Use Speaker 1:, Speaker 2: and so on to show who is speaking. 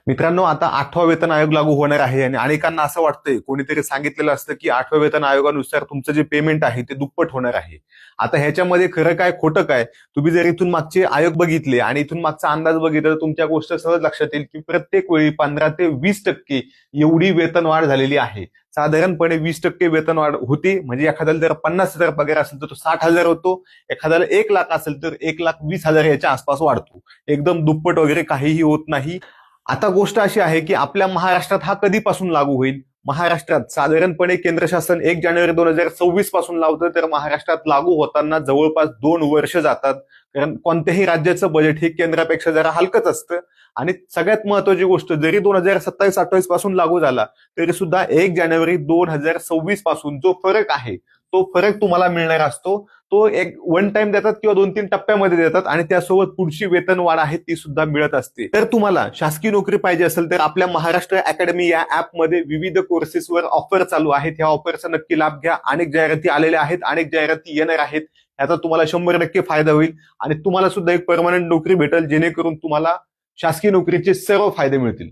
Speaker 1: मित्रांनो, आता 8वा वेतन आयोग लागू होणार आहे आणि अनेकांना असं वाटतंय, कोणीतरी सांगितलेलं असतं की 8व्या वेतन आयोगानुसार तुमचं जे पेमेंट आहे ते दुप्पट होणार आहे. आता ह्याच्यामध्ये खरं काय खोटं काय, तुम्ही जर इथून मागचे आयोग बघितले आणि इथून मागचा अंदाज बघितला तर तुमच्या गोष्ट सहज लक्षात येईल की प्रत्येक वेळी 15 ते 20% एवढी वेतनवाढ झालेली आहे. साधारणपणे 20% वेतनवाढ होती म्हणजे एखाद्याला जर 50,000 पगार असेल तर तो 60,000 होतो, एखाद्याला 1,00,000 असेल तर 1,20,000 याच्या आसपास वाढतो. एकदम दुप्पट वगैरे काहीही होत नाही. आता गोष्ट अशी आहे की आपल्या महाराष्ट्रात हा कधीपासून लागू होईल. महाराष्ट्रात साधारणपणे केंद्र शासन 1 जानेवारी 2026 पासून लावतं, तर महाराष्ट्रात लागू होताना जवळपास 2 वर्ष जातात. कारण कोणत्याही राज्याचं बजेट हे केंद्रापेक्षा जरा हलकंच असतं. आणि सगळ्यात महत्वाची गोष्ट, जरी 2027-28 पासून लागू झाला तरी सुद्धा 1 जानेवारी 2026 पासून जो फरक आहे तो फरक तुम्हाला मिळणार असतो. तो एक वन टाइम देतात किंवा 2-3 टप्प्यामध्ये देतात आणि त्यासोबत पुढची वेतन वाढ आहे ती सुद्धा मिळत असते. तर तुम्हाला शासकीय नोकरी पाहिजे असेल तर आपल्या महाराष्ट्र अकॅडमी या ऍपमध्ये विविध कोर्सेसवर ऑफर चालू आहेत. ह्या ऑफरचा नक्की लाभ घ्या. अनेक जाहिराती आलेल्या आहेत, अनेक जाहिराती येणार आहेत. याचा तुम्हाला 100% फायदा होईल आणि तुम्हाला सुद्धा एक परमनंट नोकरी भेटेल, जेणेकरून तुम्हाला शासकीय नोकरीचे सर्व फायदे मिळतील.